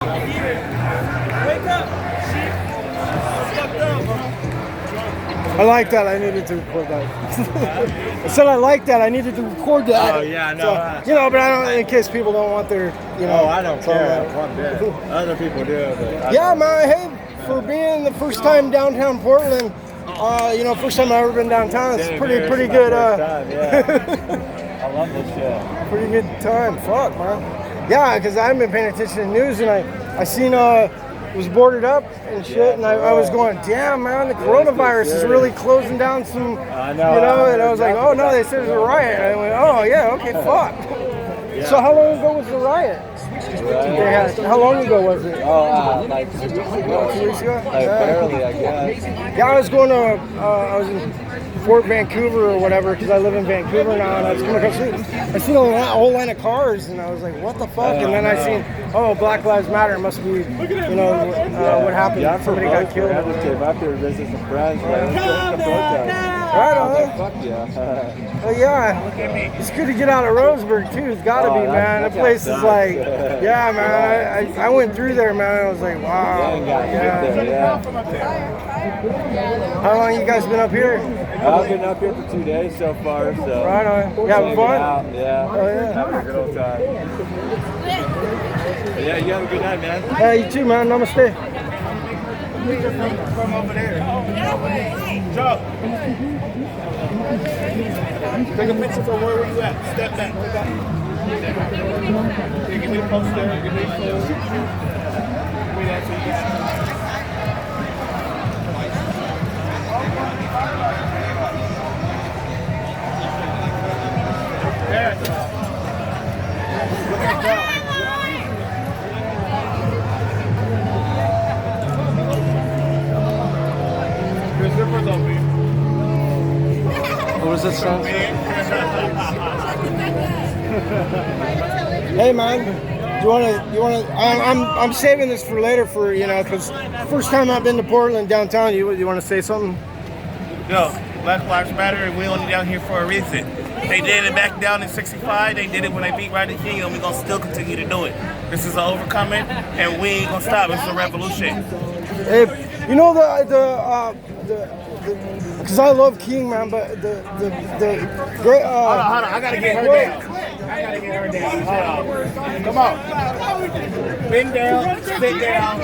I like that. I needed to record that. I said I like that. I needed to record that. Oh yeah, no. So, but I don't. In case people don't want their, Oh, I don't care one bit. Other people do. But yeah, man. Hey, for being the first time downtown Portland, first time I've ever been downtown. It's pretty good. Yeah. I love this shit. Pretty good time. Fuck, man. Yeah, because I haven't been paying attention to the news, and I seen it was boarded up and shit, and I was going, damn, man, the coronavirus is really closing down some, I know. And I was like, oh no, they said there's a riot. And I went, oh yeah, okay, fuck. Yeah. So how long ago was the riot? How long ago was it? Like 2 weeks ago. 2 weeks ago? Barely, I guess. Yeah, I was going to, I was in Fort Vancouver or whatever, because I live in Vancouver now, and I was coming across the street. I seen a whole line of cars, and I was like, what the fuck? And then I seen, Black Lives Matter. It must be, what happened. Yeah, somebody got killed. I just came up here to visit some friends. Right on. Fuck yeah. Well, yeah, it's good to get out of Roseburg too. It's gotta be, man. The place is like, yeah, man. I went through there, man. I was like, wow. Yeah. How long you guys been up here? I've been up here for 2 days so far. So right on. You having fun? Yeah. Oh yeah. Having a good old time. Yeah, you have a good night, man. Yeah, you too, man. Namaste. From over there. Joe. Take a picture from where you at. Step back. Give me the poster. Give me the poster. What was this song? Hey man, do you wanna? I'm saving this for later for because first time I've been to Portland downtown. You want to say something? Yo, Black Lives Matter, and we only down here for a reason. They did it back down in '65. They did it when they beat Rodney King, and we're gonna still continue to do it. This is an overcoming, and we ain't gonna stop. It's a revolution. Hey, because I love King, man, but the great. Hold on, I gotta get her down. Hold on. Come on. Bend down, sit down.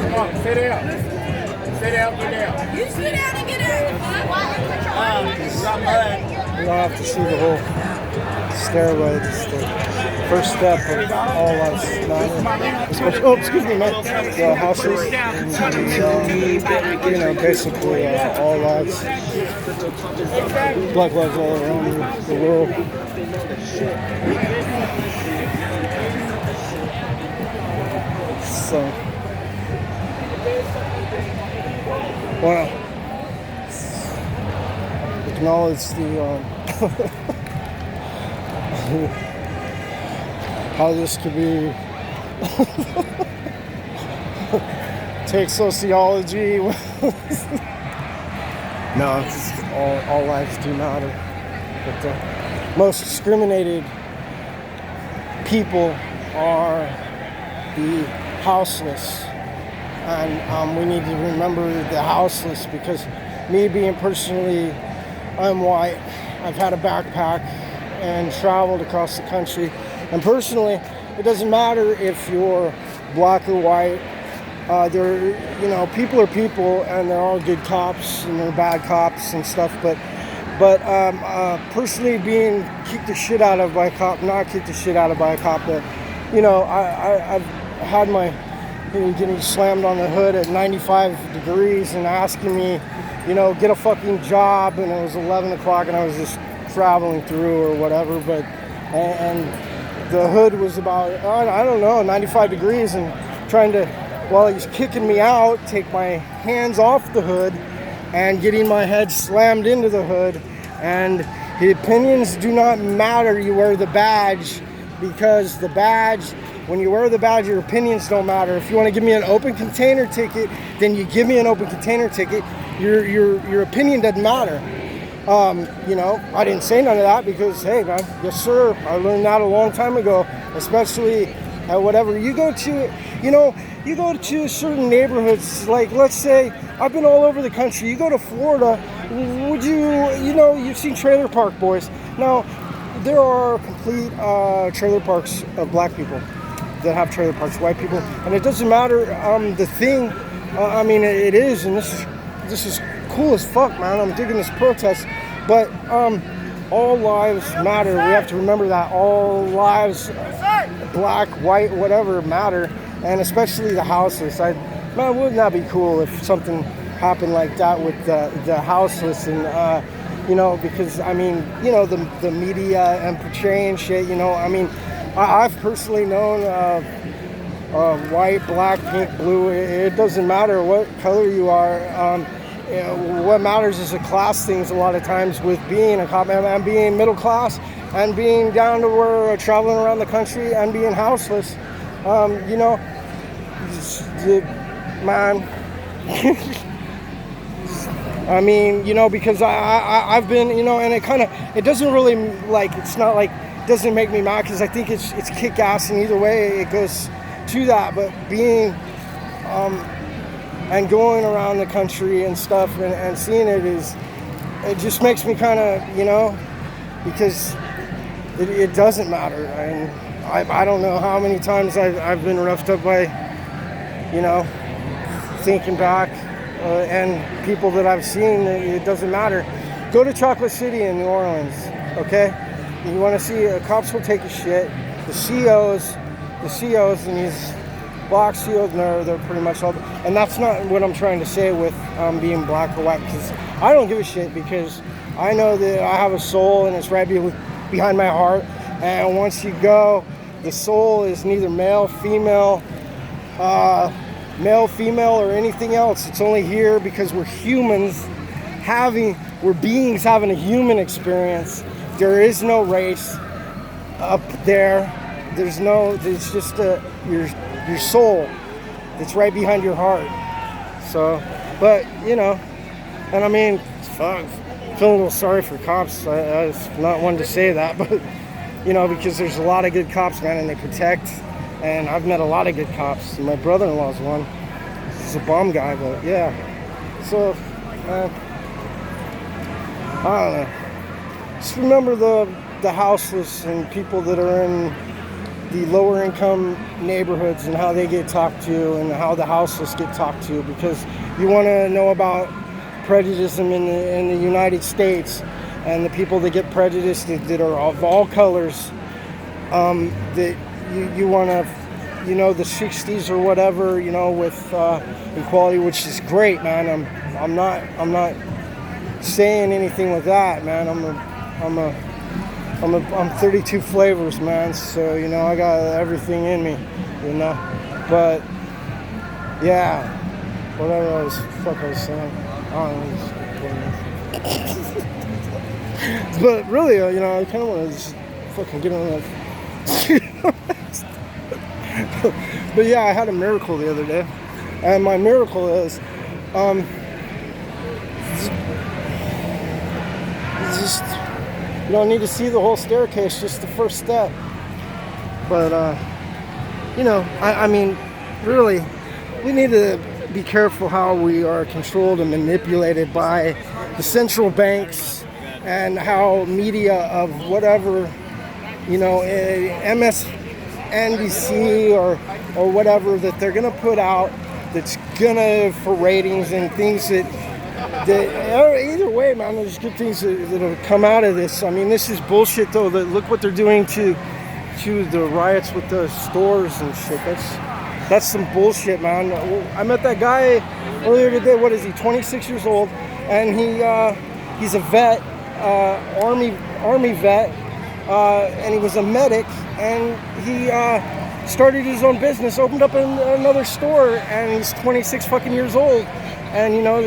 Come on, sit down. Sit down, get down. You sit down and get out. You'll have to see the whole stairway. It's the first step of all lives matter. Oh, excuse me, man. The houses, and, basically all lives, Black lives all around the world. So, wow. Acknowledge the how this could be take sociology. No, it's all lives do matter. But the most discriminated people are the houseless, and we need to remember the houseless, because me being personally, I'm white. I've had a backpack and traveled across the country, and personally, it doesn't matter if you're black or white. People are people, and there are good cops and there are bad cops and stuff. But personally, being kicked the shit out of by a cop, not kicked the shit out of by a cop, but I've had my getting slammed on the hood at 95 degrees and asking me, get a fucking job, and it was 11 o'clock and I was just traveling through or whatever, and the hood was about, I don't know, 95 degrees, and trying to, while he was kicking me out, take my hands off the hood and getting my head slammed into the hood. And the opinions do not matter. You wear the badge, because the badge, when you wear the badge, your opinions don't matter. If you want to give me an open container ticket, then you give me an open container ticket. Your opinion doesn't matter. You know, I didn't say none of that because, hey, man, yes, sir, I learned that a long time ago, especially at whatever. You go to, you know, you go to certain neighborhoods, like, let's say, I've been all over the country. You go to Florida, would you know, you've seen trailer park boys. Now, there are complete trailer parks of black people that have trailer parks, white people, and it doesn't matter. The thing, I mean, it is, and this is cool as fuck, man. I'm digging this protest, but all lives matter. We have to remember that all lives, black, white, whatever, matter, and especially the houseless. Man, wouldn't that be cool if something happened like that with the houseless? And you know, because I mean, you know, the media and portraying shit. You know, I mean, I've personally known white, black, pink, blue. It doesn't matter what color you are. You know, what matters is the class things a lot of times with being a cop and being middle class and being down to where traveling around the country and being houseless. You know, man. I mean, you know, because I've been, you know, and it doesn't really, like, it's not like, it doesn't make me mad because I think it's kick-ass, and either way it goes to that. But being and going around the country and stuff and seeing it just makes me kind of, you know, because it doesn't matter. And I don't know how many times I've been roughed up by, you know, thinking back and people that I've seen. It doesn't matter. Go to Chocolate City in New Orleans, okay? You want to see cops will take a shit. The COs and these black COs, they're pretty much all, and that's not what I'm trying to say with being black or white, because I don't give a shit, because I know that I have a soul and it's right behind my heart, and once you go, the soul is neither male, female, or anything else. It's only here because we're humans we're beings having a human experience. There is no race up there. There's just your soul. It's right behind your heart. So, but, you know, and I mean, fuck, feeling a little sorry for cops. I was not one to say that, but, you know, because there's a lot of good cops, man, and they protect. And I've met a lot of good cops. My brother-in-law's one. He's a bomb guy, but yeah. So, I don't know. Just remember the houseless and people that are in the lower income neighborhoods and how they get talked to and how the houseless get talked to, because you want to know about prejudice in the United States and the people that get prejudiced that are of all colors, that you want to, you know, the 60s or whatever, you know, with equality, which is great, man. I'm not saying anything with that, man. I'm 32 flavors, man. So, you know, I got everything in me, you know. But yeah, whatever I was saying. I don't know. But really, you know, I kind of want to just fucking get on that. But yeah, I had a miracle the other day, and my miracle is just, you don't need to see the whole staircase, just the first step. But you know, I mean, really, we need to be careful how we are controlled and manipulated by the central banks and how media of whatever, you know, MSNBC or whatever that they're gonna put out, that's gonna, for ratings and things that either way, man, there's good things that'll come out of this. I mean, this is bullshit though. That look what they're doing to the riots with the stores and shit. That's some bullshit, man. I met that guy earlier today. What is he? 26 years old, and he's a vet, army vet, and he was a medic, and he started his own business, opened up another store, and he's 26 fucking years old, and you know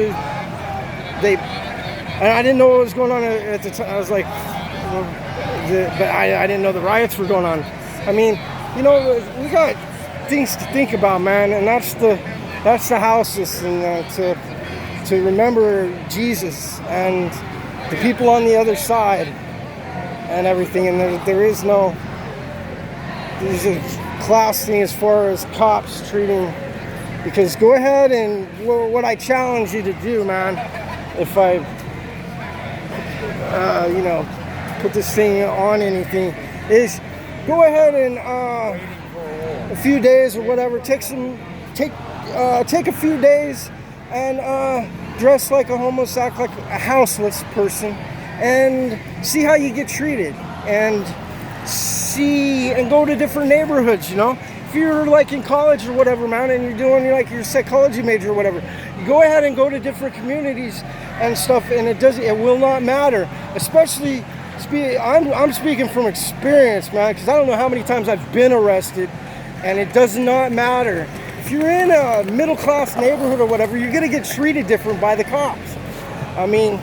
and I didn't know what was going on at the time. I was like, but I didn't know the riots were going on. I mean, you know, we got things to think about, man, and that's the houses, and to remember Jesus and the people on the other side and everything, and there's a class thing as far as cops treating, because go ahead and what I challenge you to do, man, if I put this thing on anything, is go ahead and a few days or whatever, take a few days and dress like a homeless, act like a houseless person, and see how you get treated, and go to different neighborhoods. If you're like in college or whatever, man, and you're doing like your psychology major or whatever, go ahead and go to different communities and stuff, and it will not matter. Especially, I'm speaking from experience, man, because I don't know how many times I've been arrested, and it does not matter. If you're in a middle-class neighborhood or whatever, you're gonna get treated different by the cops. I mean,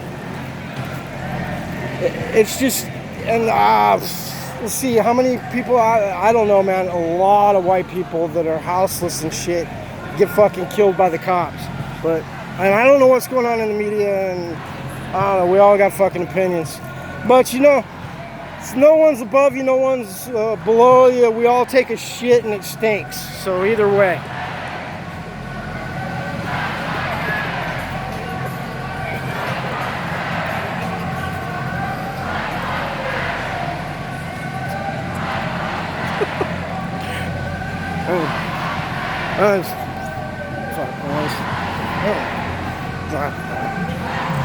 it's just, and let's see how many people. I don't know, man. A lot of white people that are houseless and shit get fucking killed by the cops. And I don't know what's going on in the media, and I don't know. We all got fucking opinions, but no one's above you, no one's below you. We all take a shit and it stinks. So either way.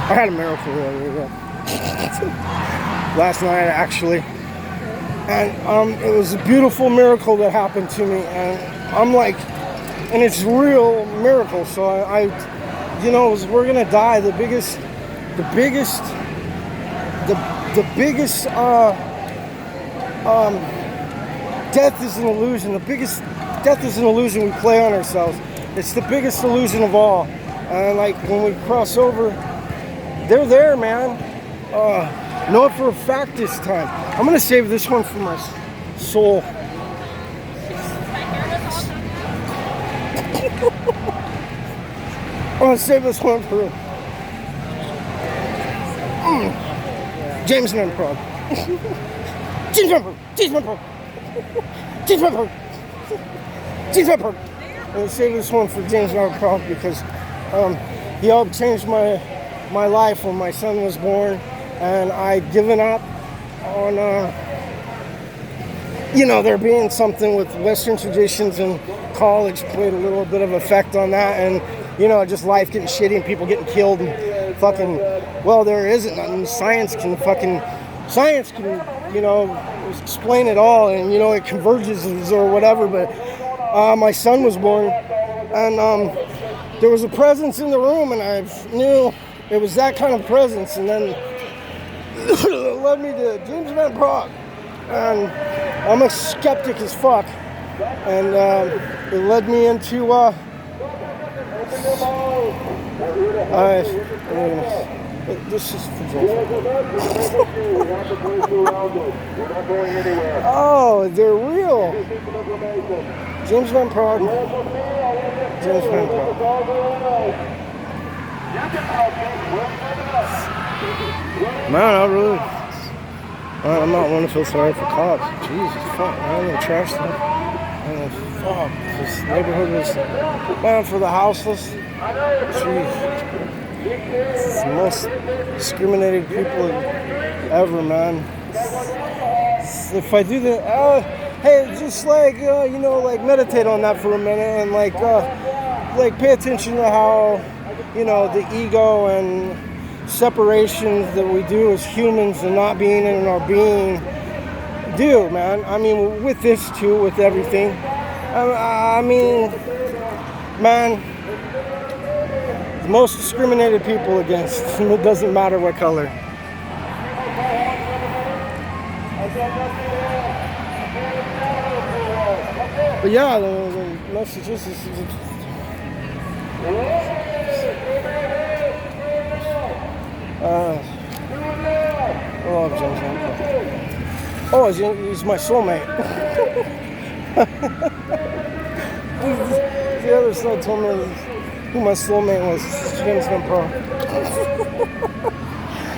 I had a miracle last night, actually, and it was a beautiful miracle that happened to me, and I'm like, and it's a real miracle. So we're gonna die. The biggest death is an illusion. The biggest death is an illusion we play on ourselves. It's the biggest illusion of all. And like when we cross over, they're there, man. Know it for a fact this time. I'm gonna save this one for my soul. I'm gonna save this one for James and PRAUGH. James and PRAUGH. I'm gonna save this one for James and PRAUGH because he helped change my life when my son was born, and I'd given up on there being something with Western traditions, and college played a little bit of effect on that, and just life getting shitty and people getting killed and fucking, well, there isn't nothing. Science can explain it all, and it converges or whatever. But my son was born, and there was a presence in the room, and I knew it was that kind of presence. And then it led me to James and PRAUGH, and I'm a skeptic as fuck, and it led me into this is for oh, they're real. James and PRAUGH. James and PRAUGH. Man, I'm not one to feel sorry for cops. Jesus, fuck, man, the trash stuff. Man, fuck, this neighborhood was, man, for the houseless. Jeez. It's the most discriminated people ever, man. If I do the, hey, just like, like meditate on that for a minute, and like pay attention to how, the ego and separation that we do as humans and not being in our being do, man. I mean, with this too, with everything. I mean, man, the most discriminated people against, it doesn't matter what color. But yeah, the message is he's my soulmate. The other side told me who my soulmate was. James and PRAUGH.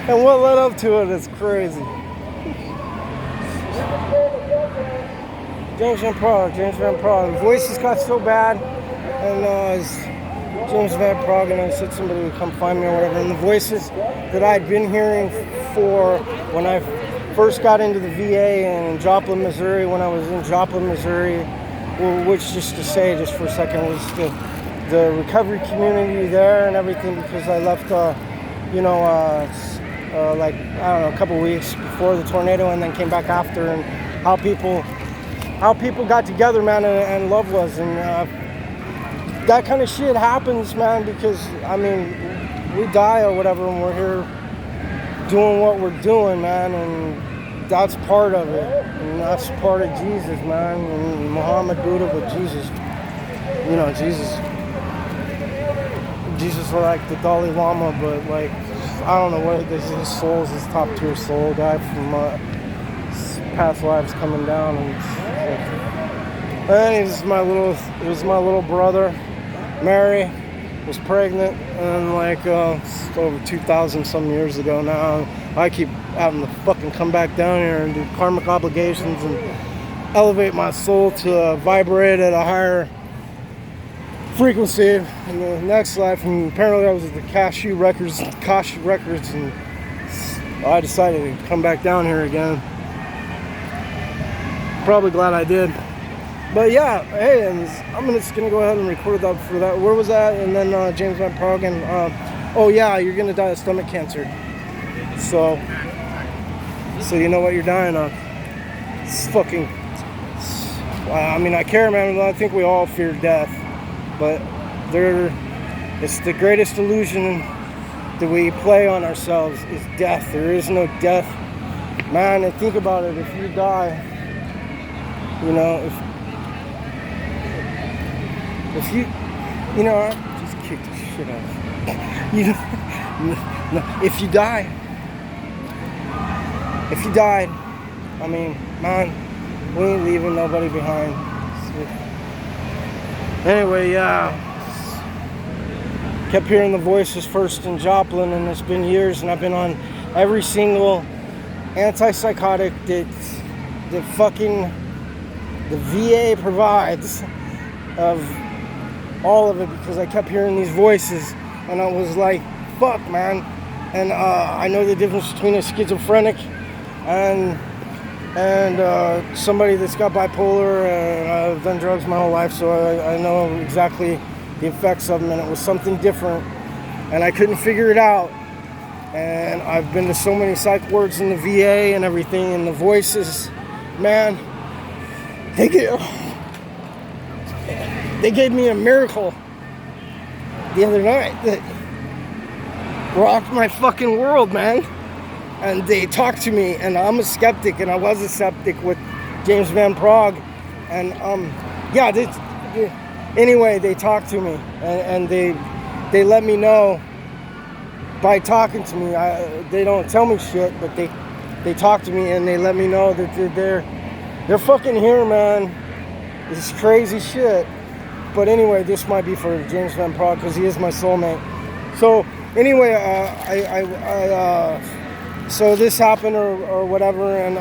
And what led up to it is crazy. James Van Praugh. The voices got so bad, and James Van Praugh, and I said somebody would come find me or whatever. And the voices that I'd been hearing for when I first got into the VA in Joplin, Missouri, when I was in Joplin, Missouri, which just to say, just for a second, was the recovery community there and everything, because I left, like, I don't know, a couple weeks before the tornado, and then came back after, and how people got together, man, and love was, and that kind of shit happens, man, because, I mean, we die or whatever, and we're here doing what we're doing, man, and that's part of it, and that's part of Jesus, man, and Muhammad, Buddha, but Jesus, Jesus was like the Dalai Lama, but like, I don't know what his soul's his top tier soul guy from past lives coming down, and it was my little brother. Mary was pregnant, and like it's over 2,000 some years ago now. I keep having to fucking come back down here and do karmic obligations and elevate my soul to vibrate at a higher frequency in the next life. And apparently I was at the Cashew Records, and I decided to come back down here again. Probably glad I did. But yeah, hey, and I'm just gonna go ahead and record that for that. Where was that? And then James Van Praugh, and oh yeah, you're gonna die of stomach cancer. So you know what you're dying of. It's fucking. I mean, I care, man. I think we all fear death, but it's the greatest illusion that we play on ourselves is death. There is no death, man. And think about it. If you die, you know, if you I just kicked the shit out of you. If you died, I mean, man, we ain't leaving nobody behind. So, anyway, yeah, kept hearing the voices first in Joplin, and it's been years, and I've been on every single antipsychotic that fucking the VA provides, of all of it, because I kept hearing these voices, and I was like, fuck, man. And I know the difference between a schizophrenic and somebody that's got bipolar, and I've done drugs my whole life, so I know exactly the effects of them, and it was something different, and I couldn't figure it out. And I've been to so many psych wards in the VA and everything, and the voices, man, they gave me a miracle the other night that rocked my fucking world, man. And they talked to me, and I'm a skeptic, and I was a skeptic with James Van Praugh, and anyway, they talked to me, and they let me know by talking to me. They don't tell me shit, but they talk to me, and they let me know that they're fucking here, man. This is crazy shit. But anyway, this might be for James Van Praugh, because he is my soulmate. So anyway, so this happened or whatever, and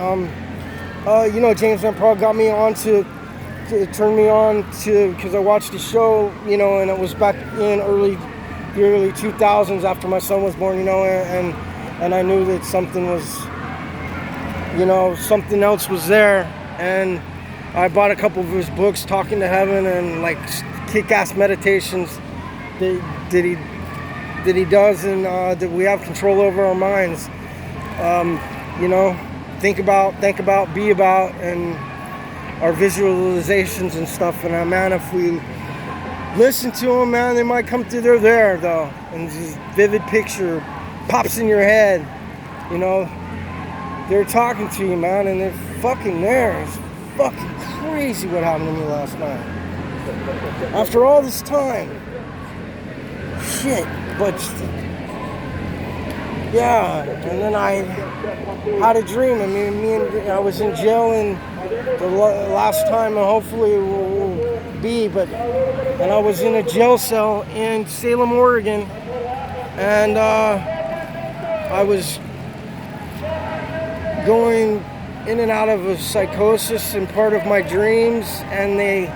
James Van Praugh got me on to turn me on to, because I watched the show, and it was back in the early 2000s after my son was born, and I knew that something was, something else was there, and I bought a couple of his books, Talking to Heaven, and like kick-ass meditations that he does, and that we have control over our minds. Think about, be about, and our visualizations and stuff. And man, if we listen to them, man, they might come through. They're there though, and this vivid picture pops in your head. They're talking to you, man, and they're fucking there. It's fucking crazy what happened to me last night. After all this time, shit, but yeah. And then I had a dream. I mean, I was in jail in the last time, and hopefully it will be. And I was in a jail cell in Salem, Oregon, and I was going in and out of a psychosis in part of my dreams, and they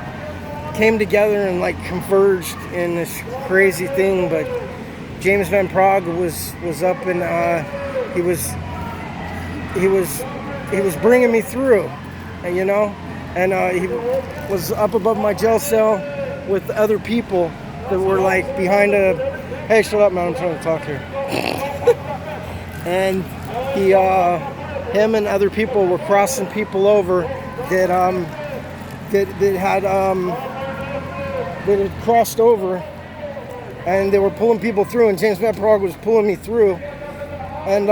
came together and like converged in this crazy thing. But James Van Praagh was up, and he was bringing me through, and he was up above my jail cell with other people that were like behind a, hey, shut up, man, I'm trying to talk here. And him and other people were crossing people over that had crossed over, and they were pulling people through, and James Van Praagh was pulling me through, and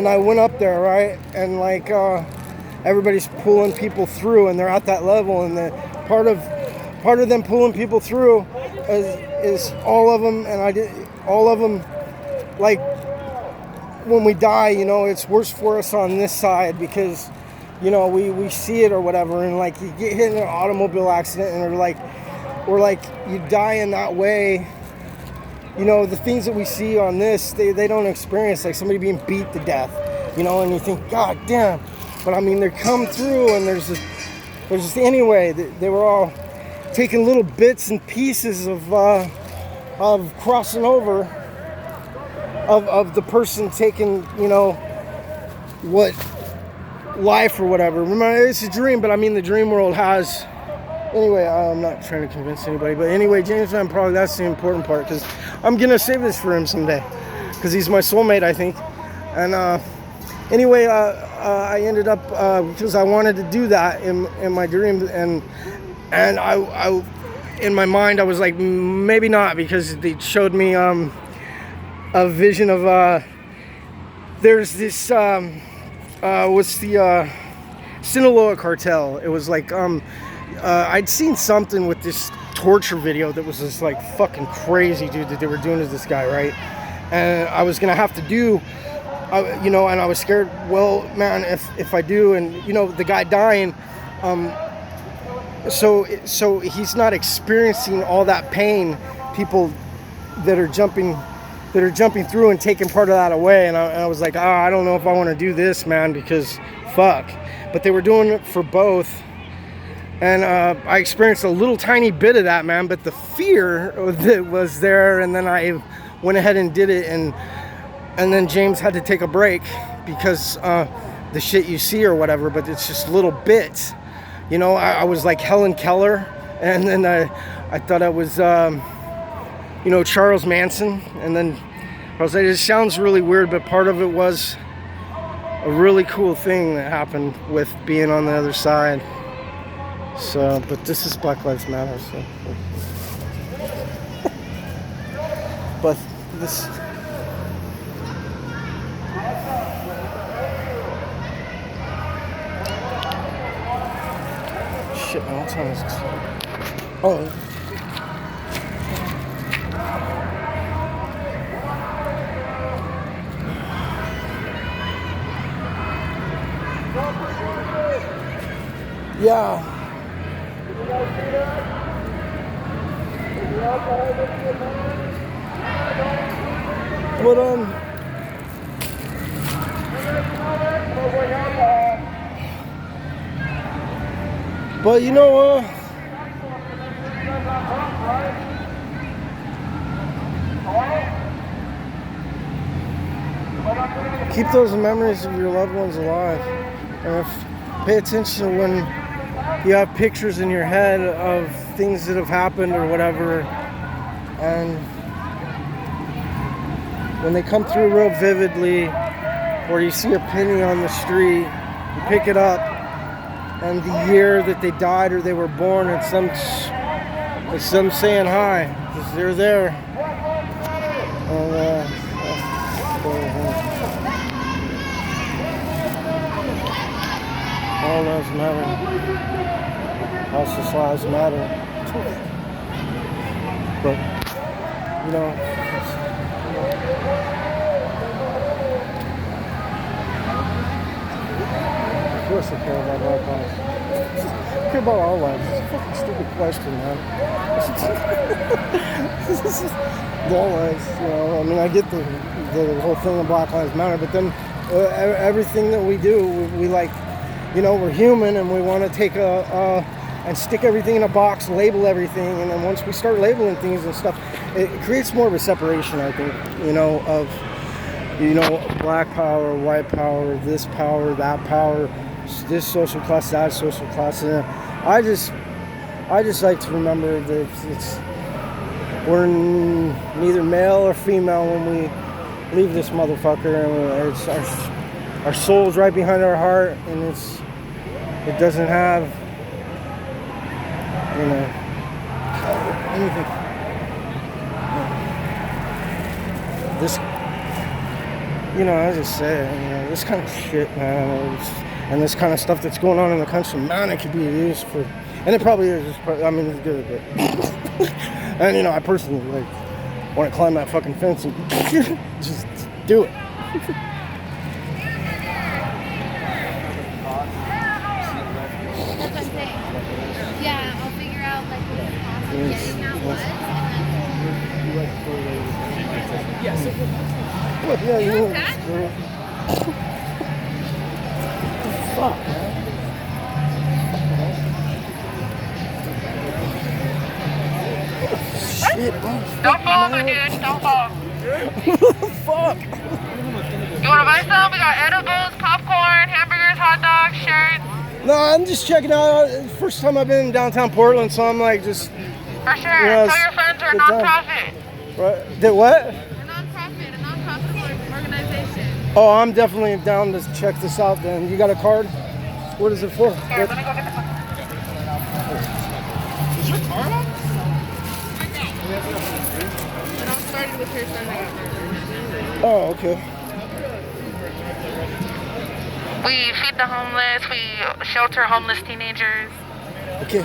I went up there, right, and like everybody's pulling people through, and they're at that level, and the part of them pulling people through is all of them, and all of them, like, when we die, it's worse for us on this side because, we see it or whatever, and like you get hit in an automobile accident, and or like you die in that way. The things that we see on this, they don't experience, like somebody being beat to death, and you think, God damn. But I mean, they come through, and there's just anyway, they were all taking little bits and pieces of crossing over, of the person taking, what life or whatever. Remember, it's a dream, but I mean, the dream world has. Anyway, I'm not trying to convince anybody, but anyway, James Van Praagh, that's the important part, because I'm gonna save this for him someday, because he's my soulmate, I think. And anyway, I ended up because I wanted to do that in my dream, and I in my mind I was like, maybe not, because they showed me a vision of there's this what's the Sinaloa cartel. It was like I'd seen something with this torture video that was just like fucking crazy, dude, that they were doing to this guy, right? And I was gonna have to do, and I was scared. Well, man, if I do, and the guy dying, so he's not experiencing all that pain. People that are jumping through and taking part of that away, and I was like, I don't know if I want to do this, man, because fuck. But they were doing it for both. And I experienced a little tiny bit of that, man, but the fear that was there, and then I went ahead and did it, and then James had to take a break because the shit you see or whatever, but it's just little bits. I was like Helen Keller, and then I thought I was, Charles Manson, and then I was like, it sounds really weird, but part of it was a really cool thing that happened with being on the other side. So, but this is Black Lives Matter, so. But this. Shit, man, what time is this? Oh. Yeah. But keep those memories of your loved ones alive, and pay attention when you have pictures in your head of things that have happened or whatever, and when they come through real vividly, or you see a penny on the street, you pick it up, and the year that they died or they were born, it's them saying hi, because they're there. And, all lives matter. House's lives matter. But, of course I care about Black lives. I care about all lives. It's a fucking stupid question, man. This is all lives, I mean, I get the whole thing of Black Lives Matter, but then everything that we do, we like, you know, we're human and we want to take and stick everything in a box, label everything, and then once we start labeling things and stuff, it creates more of a separation, I think, you know, of, you know, black power, white power, this power, that power, this social class, that social class. And I just like to remember that we're neither male or female when we leave this motherfucker, and it's our soul's right behind our heart, and it doesn't have, you know, anything. This, you know, as I say, you know, this kind of shit, man, and this kind of stuff that's going on in the country, man, it could be used for, and it probably is. I mean, it's good, but, and you know, I personally like want to climb that fucking fence and just do it. Yeah, I'll figure out like what's possible getting that was. What? Yeah, you know. Fuck, man. Shit, man. Don't fall, my dude. Don't fall. Fuck. You want to buy some? We got edibles, popcorn, hamburgers, hot dogs, shirts. No, I'm just checking out. First time I've been in downtown Portland, so I'm like just. For sure. You know, Tell your friends we're a nonprofit. Right. Did what? We're a nonprofit organization. Oh, I'm definitely down to check this out then. You got a card? What is it for? Here, let me go get the card. Is your card on? It all started with her son. Oh, okay. We feed the homeless. We shelter homeless teenagers. Okay.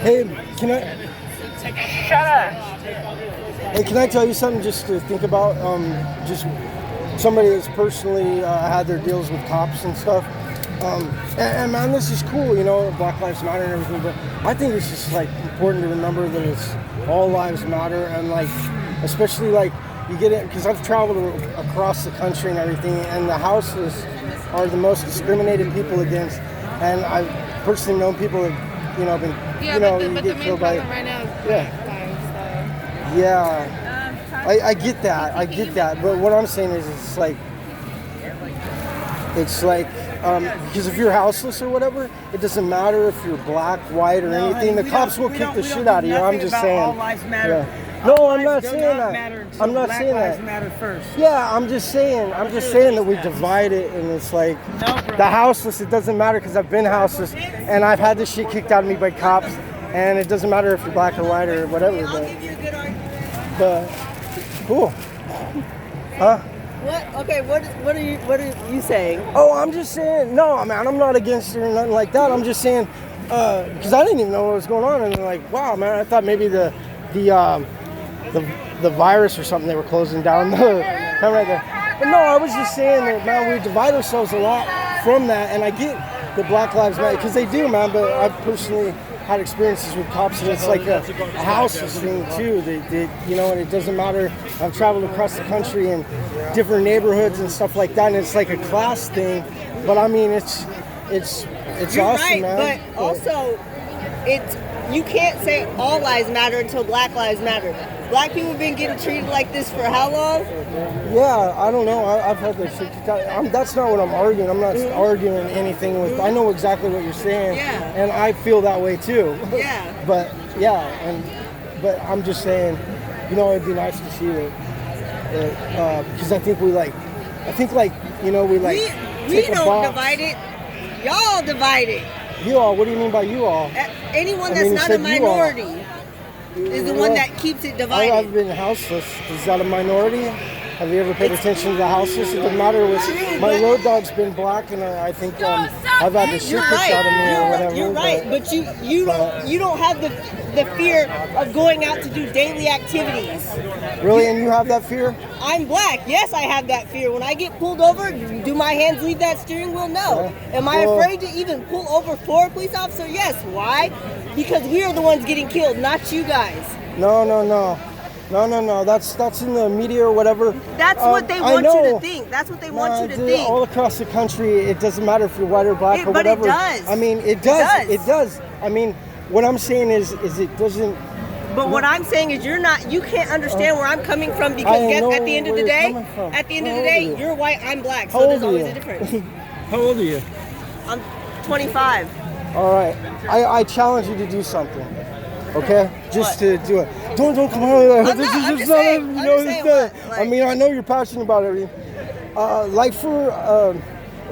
Hey, can I? Shut up. Hey, can I tell you something just to think about? Just somebody that's personally had their deals with cops and stuff. And man, this is cool, you know, Black Lives Matter and everything, but I think it's just like important to remember that it's all lives matter, and like, especially like you get it, because I've traveled across the country and everything, and the houses are the most discriminated people against, and I've personally known people that, you know, been, you know, you get killed by, right now is yeah. I get that, but what I'm saying is it's like, because if you're houseless or whatever, it doesn't matter if you're black, white, or anything. The cops will kick the shit out of you. I'm just saying. All lives matter. Yeah. No, I'm not saying that. I'm not Black saying lives that. matter first. Yeah, I'm just saying that we divide it, and it's like the houseless. It doesn't matter, because I've been houseless, and I've had this shit kicked out of me by cops, and it doesn't matter if you're black or white or whatever. But cool. Huh? What? Okay. What are you saying? Oh, I'm just saying. No, man, I'm not against it or nothing like that. I'm just saying because I didn't even know what was going on, and they're like, wow, man, I thought maybe the virus or something, they were closing down the time right there. But no, I was just saying that, man, we divide ourselves a lot from that, and I get the Black Lives Matter, because they do, man, but I've personally had experiences with cops, and it's like a houseless thing too. They, you know, and it doesn't matter. I've traveled across the country in different neighborhoods and stuff like that, and it's like a class thing. But I mean, it's You're awesome, right, man. but also, you can't say all lives matter until Black Lives Matter. Black people have been getting treated like this for how long? Yeah, I don't know. I've had that shit. That's not what I'm arguing. I'm not arguing anything with. I know exactly what you're saying, and I feel that way too. Yeah. But I'm just saying, you know, it'd be nice to see that, because I think we take We take a don't box. divide it. Y'all divide it. You all? What do you mean by you all? Anyone I that's mean, you not a said you all. minority is the one that keeps it divided. I've been houseless. Is that a minority? Have you ever paid attention to the houseless? It doesn't matter. My road dog's been black, and I think I've had the shit You're kicked out of me or right. whatever. You're right, but you don't have the fear of going out to do daily activities. Really, and you have that fear? I'm black. Yes, I have that fear. When I get pulled over, do my hands leave that steering wheel? No. Am I afraid to even pull over for a police officer? Yes. Why? Because we are the ones getting killed, not you guys. No. No. That's in the media or whatever. That's what they I want you know. to think. That's what they want you to Dude, think. all across the country, it doesn't matter if you're white or black or But it whatever. does. I mean, it does. It does. I mean, what I'm saying is it doesn't. But what I'm saying is you can't understand where I'm coming from because I know at the end of where the you're day, coming from. at the end of How the old are day, you? you're white, I'm black, How so there's old are always you? a difference. How old are you? I'm 25. All right. I challenge you to do something. Okay? Just to do it. Don't come on. I'm just saying what, I mean, I know you're passionate about everything. Like for a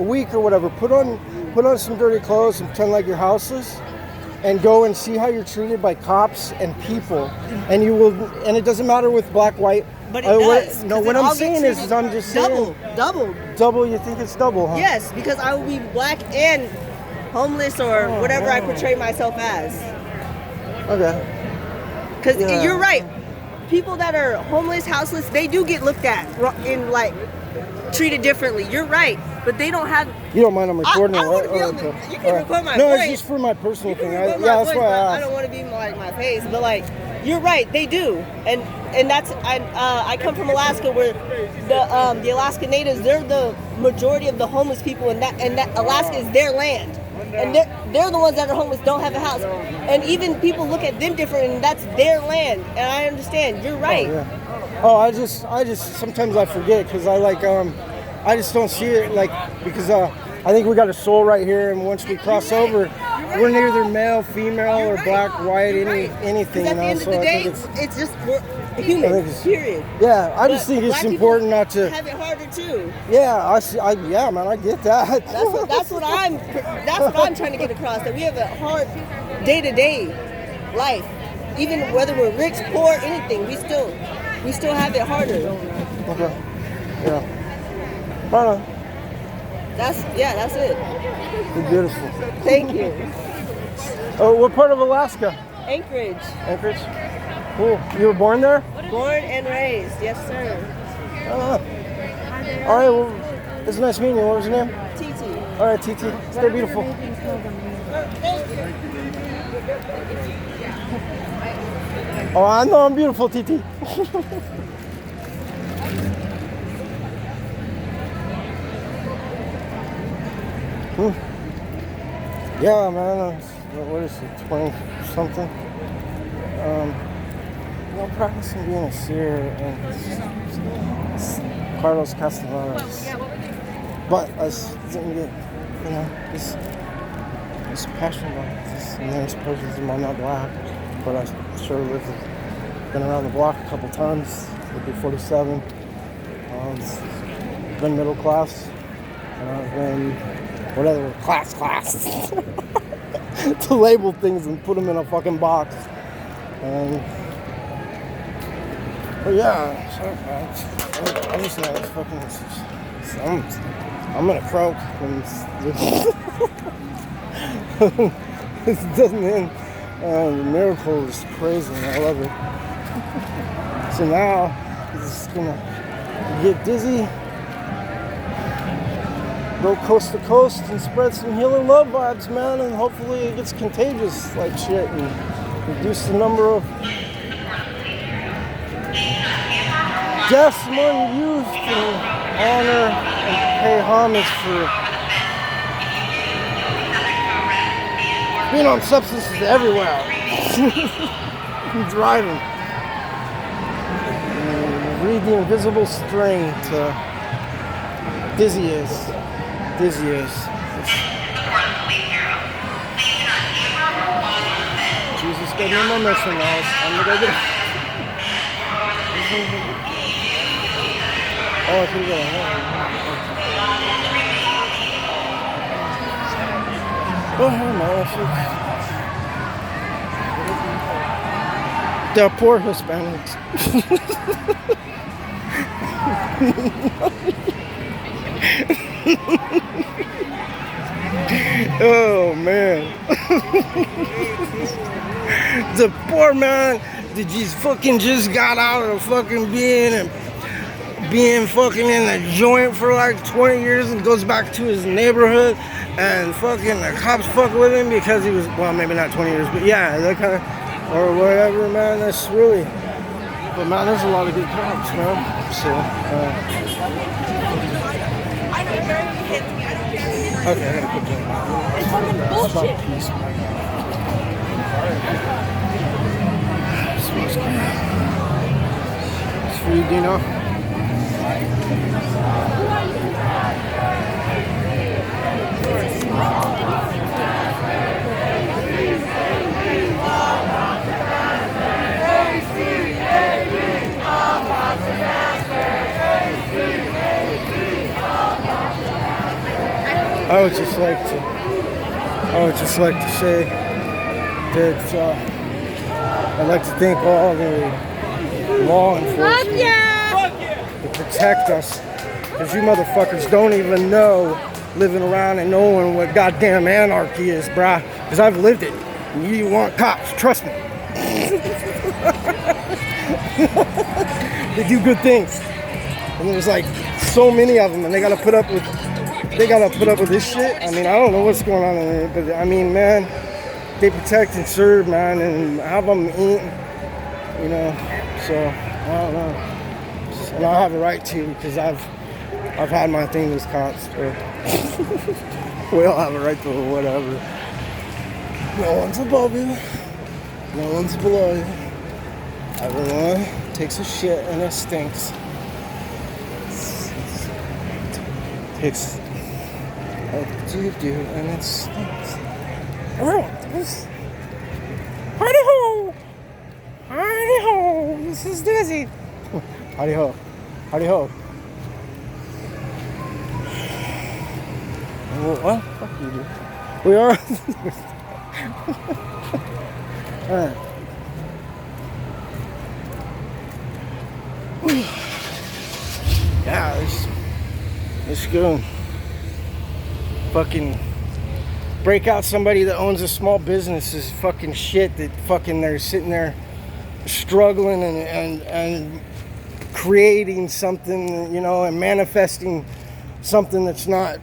week or whatever, put on some dirty clothes and pretend like you're houseless. And go and see how you're treated by cops and people, and you will. And it doesn't matter with black, white. But it does. No, what I'm saying is I'm just saying. Double. You think it's double, huh? Yes, because I will be black and homeless or whatever I portray myself as. Okay. Because you're right. People that are homeless, houseless, they do get looked at in like treated differently. You're right, but they don't have. You don't mind I'm recording, I right? want to be on Okay. you can record my No, voice. it's just for my personal thing. Record my That's voice, why but I I asked. don't want to be like my face, but like you're right, they do, and that's I come from Alaska where the Alaska Natives, they're the majority of the homeless people, and that Alaska is their land. And they're the ones that are homeless, don't have a house, and even people look at them different, and that's their land. And I understand. You're right. I just sometimes I forget because I just don't see it because I think we got a soul right here, and once we cross over, we're neither male, female, or black, white, anything. At the end of the day, it's just we're human. Period. Yeah, I just think it's black important people not to. have it harder too. Yeah, yeah, man, I get that. That's what I'm trying to get across. That we have a hard day-to-day life, even whether we're rich, poor, anything. We still have it harder. Okay. Yeah. Right on. That's it. You're beautiful. Thank you. Oh, what part of Alaska? Anchorage. Anchorage. Cool. You were born there? Born and raised, yes sir. All right. Well, it's nice meeting you. What was your name? TT. All right, TT. Stay beautiful. Thank you. Oh, I know I'm beautiful, TT. Yeah, man. What is it? 20-something. Practicing being a seer and Carlos Castellanos. But I didn't get, this passion about this emancipation. I'm not black, but I sure been around the block a couple times. I've been 47. Been middle class. And I've been whatever, class. To label things and put them in a fucking box. But yeah, sorry, man. I'm just not fucking. I'm gonna croak when this doesn't end. The miracle is crazy, and I love it. So now, I'm just gonna get dizzy, go coast to coast, and spread some healing love vibes, man, and hopefully it gets contagious like shit, and reduce the number of deaths among youth and honor and pay homage for being on substances everywhere. Driving. And read the invisible string to dizzy as. Jesus gave me my mission now. I'm gonna go get it. Oh, I could go. Go ahead, man. The poor Hispanics. Oh man. The poor man that just got out of fucking being fucking in a joint for like 20 years and goes back to his neighborhood and fucking the cops fuck with him because he was, well, maybe not 20 years, but yeah, that kind of, or whatever, man. That's really, But man, there's a lot of good cops, man. So, okay, I gotta put that down. It's fucking bullshit. It's for you, Dino. I would just like to say that I'd like to thank all the law enforcement that protect us, because you motherfuckers don't even know living around and knowing what goddamn anarchy is, brah. Because I've lived it. And you want cops, trust me. They do good things, and there's like so many of them, and they gotta put up with this shit. I mean, I don't know what's going on in there, but I mean, man, they protect and serve, man, and have them eat, you know. So I don't know, and I have a right to, because I've had my thing with cops. But we all have a right to whatever. No one's above you. No one's below you. Everyone takes a shit and it stinks. Takes what do you do and it stinks. Everyone does. Howdy ho! Howdy ho! This is Dizzy. Howdy ho. Howdy ho. What? Fuck you, dude. We are. Alright. Yeah, let's go. Fucking break out somebody that owns a small business is fucking shit, that fucking they're sitting there struggling and creating something, you know, and manifesting something that's not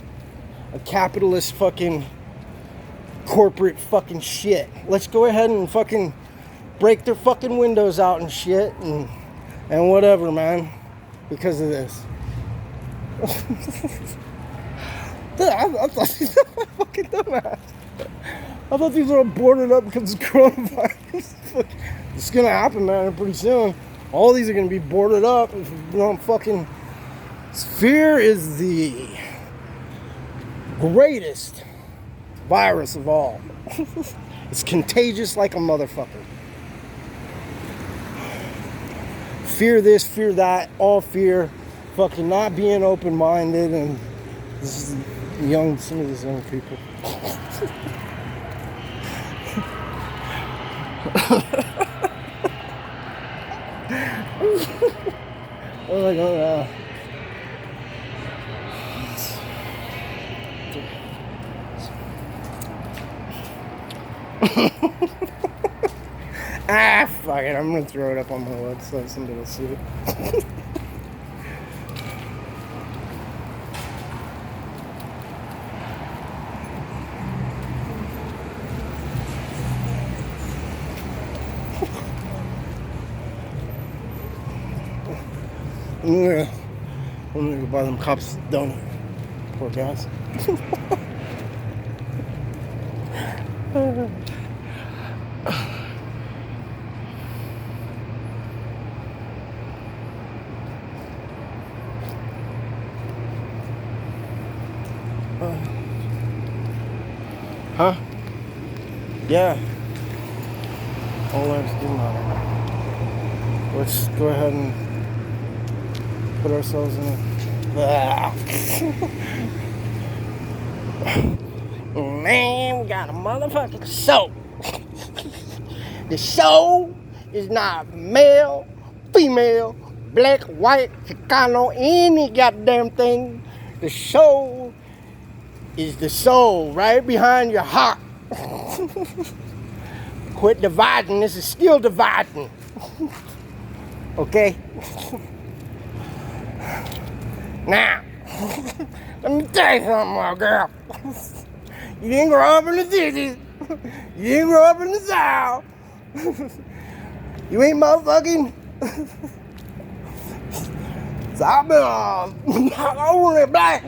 a capitalist fucking corporate fucking shit. Let's go ahead and fucking break their fucking windows out and shit and whatever, man, because of this. I thought these were fucking dumbass. I thought these were all boarded up because of coronavirus. It's gonna happen, man, pretty soon. All these are gonna be boarded up. If you don't fucking. Fear is the greatest virus of all. It's contagious like a motherfucker. Fear this, fear that, all fear. Fucking not being open-minded, and this is some of these young people. What am I going now? Fuck it, I'm gonna throw it up on my website, somebody will see it. I'm gonna go buy them cops donut. Poor guys. Huh? Yeah. All lives do matter. Let's go ahead and put ourselves in it. Man, we got a motherfucking soul. The soul is not male, female, black, white, Chicano, any goddamn thing. The soul is the soul right behind your heart. Quit dividing. This is still dividing. Okay? Now, let me tell you something, my girl. You didn't grow up in the cities. You didn't grow up in the South. You ain't motherfucking So I've been, I want black.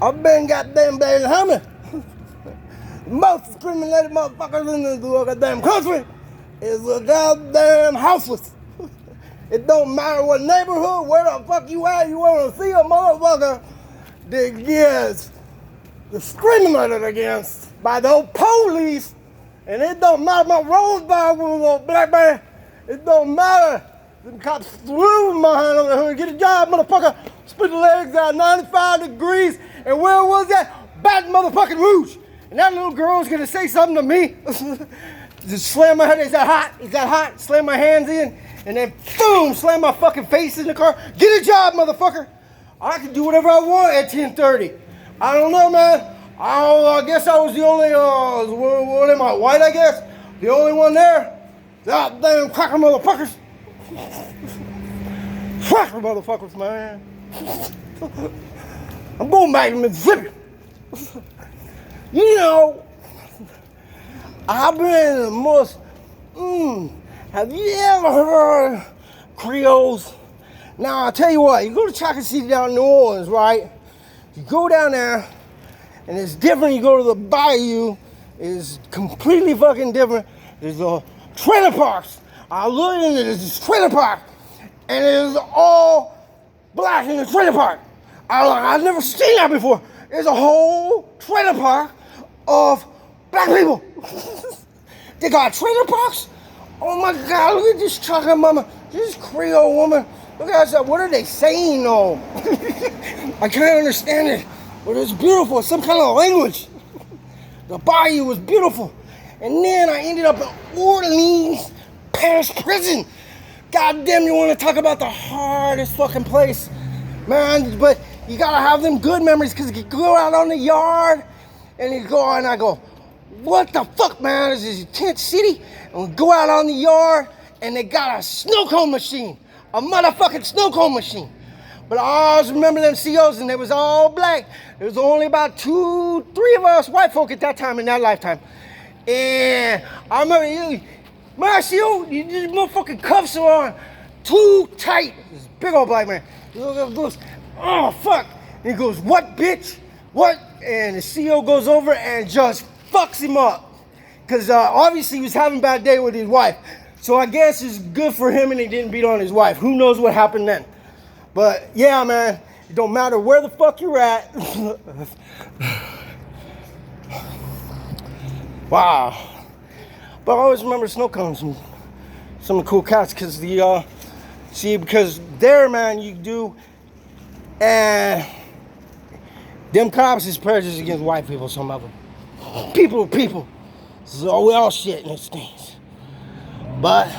I've been goddamn baby humming. Most discriminated motherfuckers in this goddamn country is a goddamn houseless. It don't matter what neighborhood, where the fuck you at, you wanna see a motherfucker that gets discriminated against by the police, and it don't matter my Rosebud was a black man, it don't matter. Them cops threw my hand over the hood, get a job, motherfucker, split the legs out 95 degrees, and where was that? Baton motherfucking Rouge. And that little girl's gonna say something to me. Just slam my head, is that hot? Is that hot? Slam my hands in, and then boom, slam my fucking face in the car. Get a job, motherfucker. I can do whatever I want at 10:30. I don't know, man. I guess I was the only, what am I, white, I guess? The only one there. God damn cracker motherfuckers. Cracker motherfuckers, man. I'm going back to Mississippi. You know, I've been the most, have you ever heard Creoles? Now, I'll tell you what, you go to Chocolate City down in New Orleans, right? You go down there, and it's different. You go to the bayou, it's completely fucking different. There's trailer parks. I looked into this trailer park, and it's all black in the trailer park. I've never seen that before. There's a whole trailer park of black people. They got trailer parks? Oh my God, look at this chocolate mama, this Creole woman. Look at that, what are they saying though? I can't understand it, but it's beautiful, it's some kind of language. The bayou was beautiful. And then I ended up in Orleans Parish Prison. God damn, you want to talk about the hardest fucking place, man, but you gotta have them good memories, because you go out on the yard and you go, and I go, what the fuck, man, this is a tent city, and we go out on the yard and they got a snow cone machine, a motherfucking snow cone machine. But I always remember them COs, and they was all black. There was only about 2, 3 of us white folk at that time in that lifetime. And I remember you, Marcio, these motherfucking cuffs are on too tight. This big old black man. He goes, oh fuck. And he goes, what bitch? What? And the CO goes over and just fucks him up. Because obviously he was having a bad day with his wife. So I guess it's good for him and he didn't beat on his wife. Who knows what happened then? But yeah, man, it don't matter where the fuck you're at. Wow. But I always remember snow cones and some of the cool cats, because because there, man, you do, and them cops is prejudiced against white people, some of them. People. So we all shit in these things. But